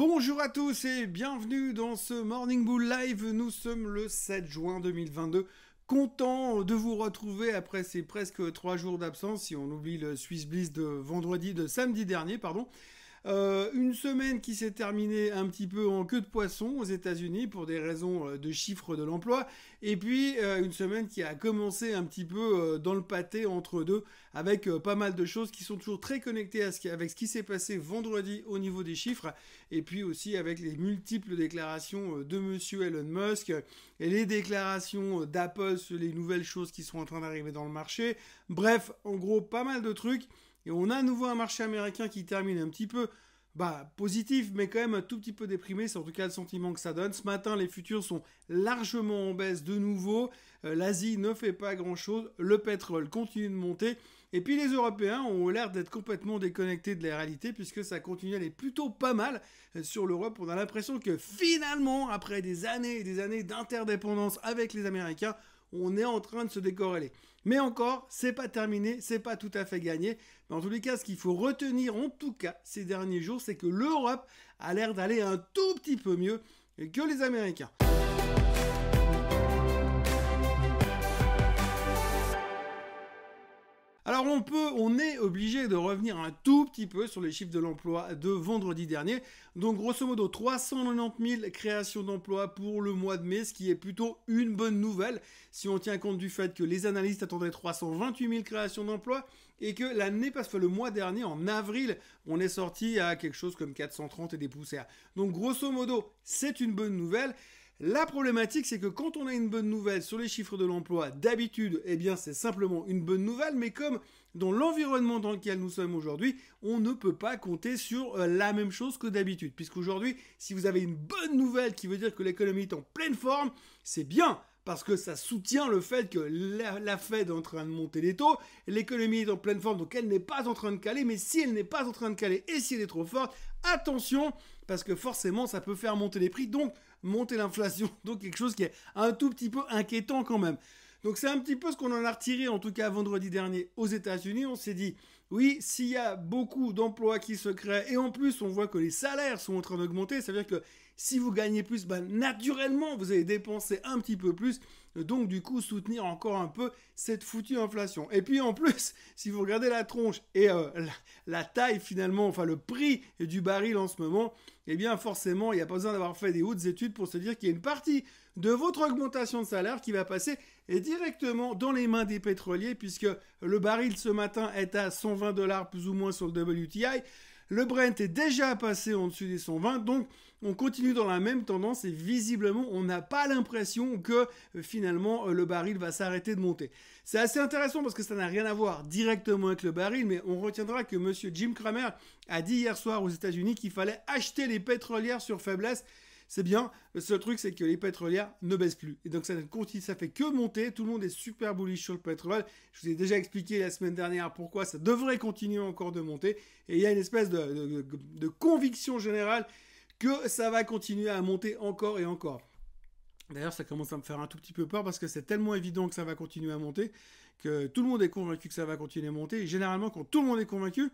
Bonjour à tous et bienvenue dans ce Morning Bull Live. Nous sommes le 7 juin 2022. Content de vous retrouver après ces presque 3 jours d'absence, si on oublie le Swiss Bliss de samedi dernier, pardon. Une semaine qui s'est terminée un petit peu en queue de poisson aux États-Unis pour des raisons de chiffres de l'emploi, et puis une semaine qui a commencé un petit peu dans le pâté entre deux, avec pas mal de choses qui sont toujours très connectées avec ce qui s'est passé vendredi au niveau des chiffres, et puis aussi avec les multiples déclarations de monsieur Elon Musk et les déclarations d'Apple sur les nouvelles choses qui sont en train d'arriver dans le marché. Bref, en gros, pas mal de trucs. Et on a à nouveau un marché américain qui termine un petit peu positif, mais quand même un tout petit peu déprimé. C'est en tout cas le sentiment que ça donne. Ce matin, les futurs sont largement en baisse de nouveau. L'Asie ne fait pas grand-chose. Le pétrole continue de monter. Et puis les Européens ont l'air d'être complètement déconnectés de la réalité, puisque ça continue à aller plutôt pas mal sur l'Europe. On a l'impression que finalement, après des années et des années d'interdépendance avec les Américains, on est en train de se décorréler. Mais encore, c'est pas terminé, c'est pas tout à fait gagné. Mais en tous les cas, ce qu'il faut retenir, en tout cas, ces derniers jours, c'est que l'Europe a l'air d'aller un tout petit peu mieux que les Américains. Alors on est obligé de revenir un tout petit peu sur les chiffres de l'emploi de vendredi dernier. Donc grosso modo 390 000 créations d'emplois pour le mois de mai, ce qui est plutôt une bonne nouvelle si on tient compte du fait que les analystes attendaient 328 000 créations d'emplois et que le mois dernier, en avril, on est sorti à quelque chose comme 430 et des poussières. Donc grosso modo, c'est une bonne nouvelle. La problématique, c'est que quand on a une bonne nouvelle sur les chiffres de l'emploi, d'habitude, eh bien, c'est simplement une bonne nouvelle, mais comme dans l'environnement dans lequel nous sommes aujourd'hui, on ne peut pas compter sur la même chose que d'habitude. Puisqu'aujourd'hui, si vous avez une bonne nouvelle qui veut dire que l'économie est en pleine forme, c'est bien. Parce que ça soutient le fait que la Fed est en train de monter les taux, l'économie est en pleine forme, donc elle n'est pas en train de caler, mais si elle n'est pas en train de caler et si elle est trop forte, attention, parce que forcément ça peut faire monter les prix, donc monter l'inflation, donc quelque chose qui est un tout petit peu inquiétant quand même. Donc c'est un petit peu ce qu'on en a retiré, en tout cas vendredi dernier aux États-Unis. On s'est dit, oui, s'il y a beaucoup d'emplois qui se créent, et en plus on voit que les salaires sont en train d'augmenter, ça veut dire que si vous gagnez plus, naturellement vous allez dépenser un petit peu plus, donc du coup soutenir encore un peu cette foutue inflation. Et puis en plus, si vous regardez la tronche et la taille finalement, enfin le prix du baril en ce moment, eh bien forcément il n'y a pas besoin d'avoir fait des hautes études pour se dire qu'il y a une partie de votre augmentation de salaire qui va passer directement dans les mains des pétroliers, puisque le baril ce matin est à 120 $ plus ou moins sur le WTI. Le Brent est déjà passé en dessus des 120, donc on continue dans la même tendance et visiblement on n'a pas l'impression que finalement le baril va s'arrêter de monter. C'est assez intéressant parce que ça n'a rien à voir directement avec le baril, mais on retiendra que monsieur Jim Cramer a dit hier soir aux États-Unis qu'il fallait acheter les pétrolières sur faiblesse. C'est bien, le seul truc c'est que les pétrolières ne baissent plus. Et donc ça fait que monter, tout le monde est super bullish sur le pétrole. Je vous ai déjà expliqué la semaine dernière pourquoi ça devrait continuer encore de monter. Et il y a une espèce de conviction générale que ça va continuer à monter encore et encore. D'ailleurs, ça commence à me faire un tout petit peu peur parce que c'est tellement évident que ça va continuer à monter que tout le monde est convaincu que ça va continuer à monter. Et généralement, quand tout le monde est convaincu,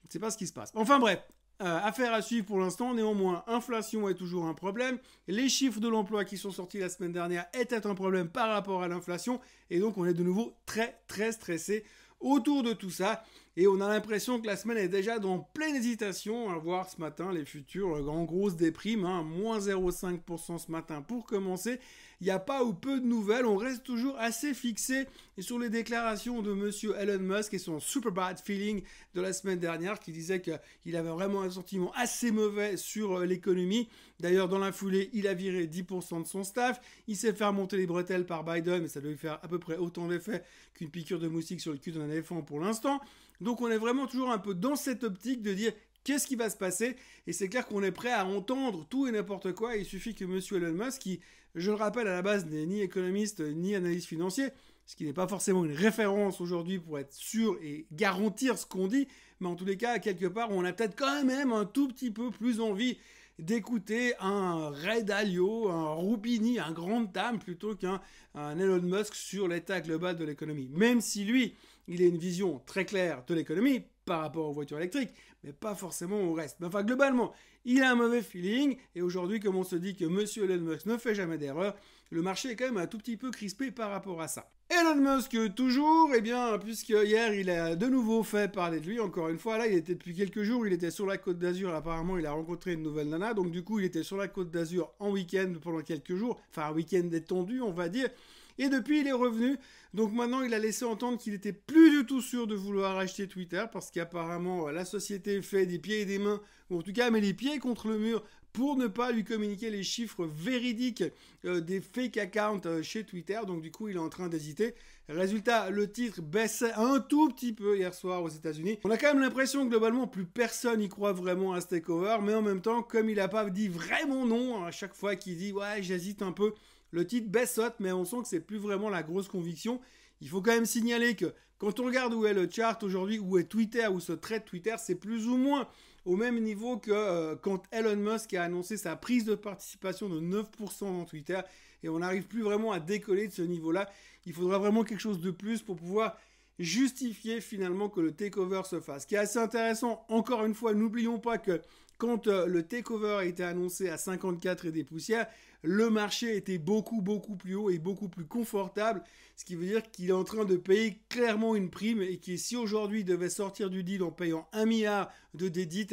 c'est pas ce qui se passe. Enfin bref. Affaire à suivre pour l'instant. Néanmoins, inflation est toujours un problème. Les chiffres de l'emploi qui sont sortis la semaine dernière étaient un problème par rapport à l'inflation. Et donc, on est de nouveau très, très stressé autour de tout ça. Et on a l'impression que la semaine est déjà dans pleine hésitation. À voir ce matin les futurs en grosse déprime. Moins 0,5% ce matin pour commencer. Il n'y a pas ou peu de nouvelles. On reste toujours assez fixé sur les déclarations de monsieur Elon Musk et son super bad feeling de la semaine dernière qui disait qu'il avait vraiment un sentiment assez mauvais sur l'économie. D'ailleurs, dans la foulée, il a viré 10% de son staff. Il s'est fait remonter les bretelles par Biden, mais ça devait faire à peu près autant d'effet qu'une piqûre de moustique sur le cul d'un éléphant pour l'instant. Donc on est vraiment toujours un peu dans cette optique de dire qu'est-ce qui va se passer, et c'est clair qu'on est prêt à entendre tout et n'importe quoi. Il suffit que monsieur Elon Musk, qui, je le rappelle, à la base n'est ni économiste ni analyste financier, ce qui n'est pas forcément une référence aujourd'hui pour être sûr et garantir ce qu'on dit, mais en tous les cas, quelque part, on a peut-être quand même un tout petit peu plus envie d'écouter un Ray Dalio, un Roubini, un grand dame, plutôt qu'un Elon Musk sur l'état global de l'économie. Même si lui, il a une vision très claire de l'économie par rapport aux voitures électriques, mais pas forcément au reste. Mais enfin, globalement, il a un mauvais feeling, et aujourd'hui, comme on se dit que Monsieur Elon Musk ne fait jamais d'erreur, le marché est quand même un tout petit peu crispé par rapport à ça. Elon Musk toujours, eh bien, puisque hier il a de nouveau fait parler de lui, encore une fois, là il était depuis quelques jours, il était sur la Côte d'Azur, apparemment il a rencontré une nouvelle nana, donc du coup il était sur la Côte d'Azur en week-end pendant quelques jours, enfin un week-end détendu on va dire, et depuis il est revenu, donc maintenant il a laissé entendre qu'il était plus du tout sûr de vouloir acheter Twitter, parce qu'apparemment la société fait des pieds et des mains, ou en tout cas met les pieds contre le mur, pour ne pas lui communiquer les chiffres véridiques des fake accounts chez Twitter. Donc du coup, il est en train d'hésiter. Résultat, le titre baissait un tout petit peu hier soir aux États-Unis. On a quand même l'impression que globalement, plus personne n'y croit vraiment à ce takeover. Mais en même temps, comme il n'a pas dit vraiment non, à chaque fois qu'il dit « ouais, j'hésite un peu », le titre baissote, mais on sent que c'est plus vraiment la grosse conviction. Il faut quand même signaler que quand on regarde où est le chart aujourd'hui, où est Twitter, où se traite Twitter, c'est plus ou moins au même niveau que quand Elon Musk a annoncé sa prise de participation de 9% dans Twitter, et on n'arrive plus vraiment à décoller de ce niveau-là. Il faudra vraiment quelque chose de plus pour pouvoir justifier finalement que le takeover se fasse. Ce qui est assez intéressant, encore une fois, n'oublions pas que quand le takeover a été annoncé à 54 et des poussières, le marché était beaucoup plus haut et beaucoup plus confortable, ce qui veut dire qu'il est en train de payer clairement une prime, et que si aujourd'hui il devait sortir du deal en payant 1 milliard de dédit,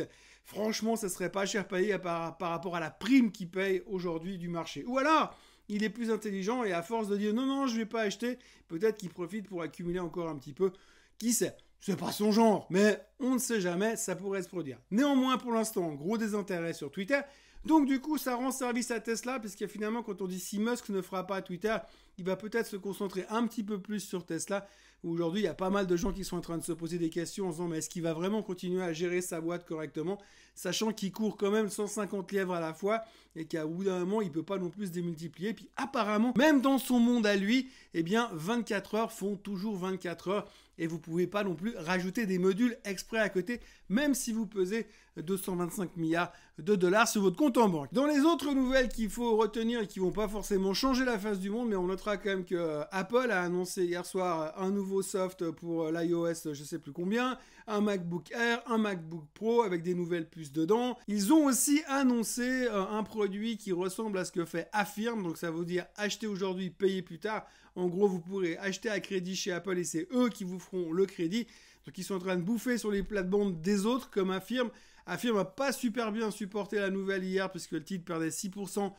franchement ça serait pas cher payé par rapport à la prime qu'il paye aujourd'hui du marché. Ou alors il est plus intelligent, et à force de dire non je vais pas acheter, peut-être qu'il profite pour accumuler encore un petit peu, qui sait. C'est pas son genre, mais on ne sait jamais, ça pourrait se produire. Néanmoins, pour l'instant, gros désintérêt sur Twitter. Donc du coup, ça rend service à Tesla, puisque finalement, quand on dit si Musk ne fera pas Twitter, il va peut-être se concentrer un petit peu plus sur Tesla, où aujourd'hui, il y a pas mal de gens qui sont en train de se poser des questions en se disant, mais est-ce qu'il va vraiment continuer à gérer sa boîte correctement, sachant qu'il court quand même 150 lièvres à la fois, et qu'à bout d'un moment, il ne peut pas non plus se démultiplier. Puis apparemment, même dans son monde à lui, eh bien, 24 heures font toujours 24 heures, et vous ne pouvez pas non plus rajouter des modules exprès à côté, même si vous pesez 225 milliards de dollars sur votre compte en banque. Dans les autres nouvelles qu'il faut retenir et qui ne vont pas forcément changer la face du monde, mais on notera quand même que Apple a annoncé hier soir un nouveau soft pour l'iOS, je ne sais plus combien, un MacBook Air, un MacBook Pro avec des nouvelles puces dedans. Ils ont aussi annoncé un produit qui ressemble à ce que fait Affirm, donc ça veut dire acheter aujourd'hui, payer plus tard. En gros, vous pourrez acheter à crédit chez Apple et c'est eux qui vous feront le crédit. Donc ils sont en train de bouffer sur les plates-bandes des autres comme Affirm. Affirm n'a pas super bien supporté la nouvelle hier puisque le titre perdait 6%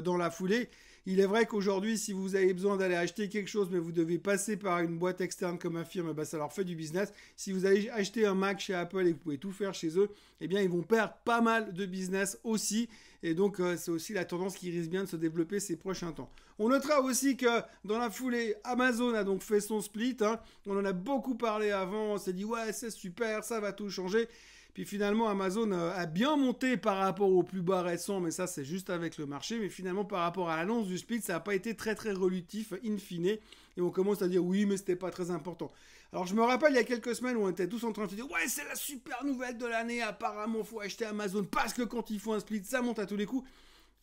dans la foulée. Il est vrai qu'aujourd'hui, si vous avez besoin d'aller acheter quelque chose, mais vous devez passer par une boîte externe comme Affirm, bah ça leur fait du business. Si vous allez acheter un Mac chez Apple et que vous pouvez tout faire chez eux, eh bien, ils vont perdre pas mal de business aussi. Et donc, c'est aussi la tendance qui risque bien de se développer ces prochains temps. On notera aussi que dans la foulée, Amazon a donc fait son split. On en a beaucoup parlé avant. On s'est dit, ouais, c'est super, ça va tout changer. Puis finalement, Amazon a bien monté par rapport au plus bas récent, mais ça, c'est juste avec le marché. Mais finalement, par rapport à l'annonce du split, ça n'a pas été très relutif, in fine. Et on commence à dire, oui, mais c'était pas très important. Alors, je me rappelle, il y a quelques semaines, où on était tous en train de se dire, ouais, c'est la super nouvelle de l'année, apparemment, faut acheter Amazon, parce que quand ils font un split, ça monte à tous les coups.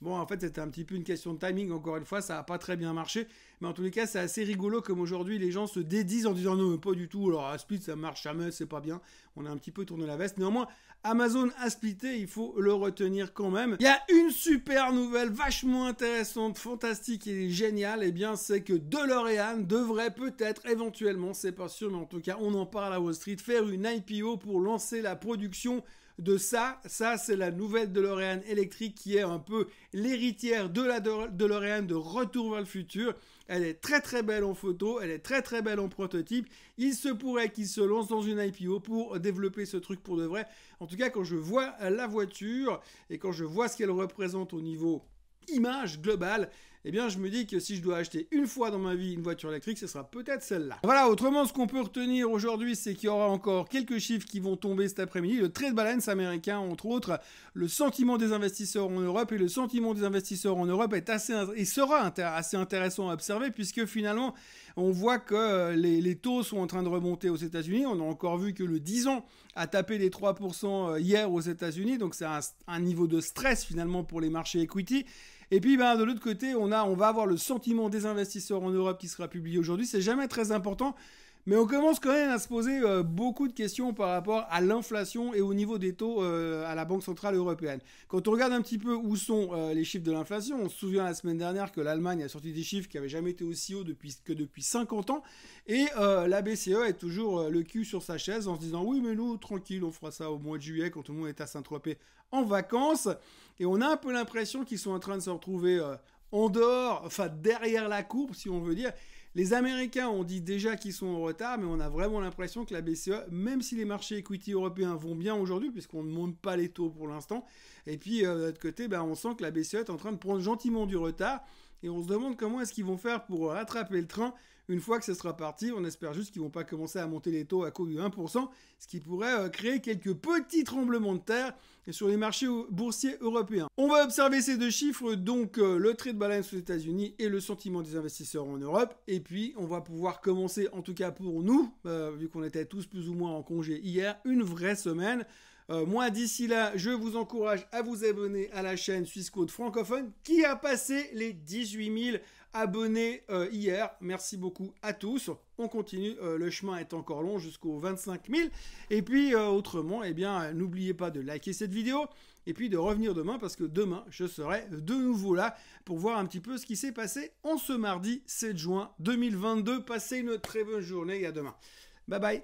Bon, en fait, c'était un petit peu une question de timing, encore une fois, ça n'a pas très bien marché. Mais en tous les cas, c'est assez rigolo comme aujourd'hui, les gens se dédisent en disant non, pas du tout, alors à split, ça marche jamais, c'est pas bien. On a un petit peu tourné la veste. Néanmoins, Amazon a splitté, il faut le retenir quand même. Il y a une super nouvelle, vachement intéressante, fantastique et géniale, et bien, c'est que DeLorean devrait peut-être, éventuellement, c'est pas sûr, mais en tout cas, on en parle à Wall Street, faire une IPO pour lancer la production de ça. Ça, c'est la nouvelle DeLorean électrique qui est un peu l'héritière de la DeLorean de Retour vers le futur. Elle est très belle en photo, elle est très belle en prototype. Il se pourrait qu'il se lance dans une IPO pour développer ce truc pour de vrai. En tout cas, quand je vois la voiture et quand je vois ce qu'elle représente au niveau image globale, eh bien, je me dis que si je dois acheter une fois dans ma vie une voiture électrique, ce sera peut-être celle-là. Voilà, autrement, ce qu'on peut retenir aujourd'hui, c'est qu'il y aura encore quelques chiffres qui vont tomber cet après-midi. Le trade balance américain, entre autres, le sentiment des investisseurs en Europe, et le sentiment des investisseurs en Europe sera assez intéressant à observer, puisque finalement, on voit que les taux sont en train de remonter aux États-Unis. On a encore vu que le 10 ans a tapé les 3% hier aux États-Unis, donc c'est un niveau de stress finalement pour les marchés equity. Et puis de l'autre côté, on va avoir le sentiment des investisseurs en Europe qui sera publié aujourd'hui. C'est jamais très important, Mais on commence quand même à se poser beaucoup de questions par rapport à l'inflation et au niveau des taux à la Banque Centrale Européenne. Quand on regarde un petit peu où sont les chiffres de l'inflation, on se souvient la semaine dernière que l'Allemagne a sorti des chiffres qui n'avaient jamais été aussi hauts depuis 50 ans. Et la BCE est toujours le cul sur sa chaise en se disant oui mais nous tranquille on fera ça au mois de juillet quand tout le monde est à Saint-Tropez en vacances. Et on a un peu l'impression qu'ils sont en train de se retrouver en dehors, enfin derrière la courbe si on veut dire. Les Américains ont dit déjà qu'ils sont en retard, mais on a vraiment l'impression que la BCE, même si les marchés equity européens vont bien aujourd'hui, puisqu'on ne monte pas les taux pour l'instant, et puis de l'autre côté, on sent que la BCE est en train de prendre gentiment du retard, et on se demande comment est-ce qu'ils vont faire pour rattraper le train une fois que ce sera parti. On espère juste qu'ils ne vont pas commencer à monter les taux à cause du 1%, ce qui pourrait créer quelques petits tremblements de terre sur les marchés boursiers européens. On va observer ces deux chiffres, donc le trade balance aux États-Unis et le sentiment des investisseurs en Europe. Et puis, on va pouvoir commencer, en tout cas pour nous, vu qu'on était tous plus ou moins en congé hier, une vraie semaine. Moi, d'ici là, je vous encourage à vous abonner à la chaîne Suisse Code francophone qui a passé les 18 000 abonnés hier. Merci beaucoup à tous. On continue, le chemin est encore long jusqu'aux 25 000. Et puis, autrement, n'oubliez pas de liker cette vidéo et puis de revenir demain parce que demain, je serai de nouveau là pour voir un petit peu ce qui s'est passé en ce mardi 7 juin 2022. Passez une très bonne journée et à demain. Bye bye.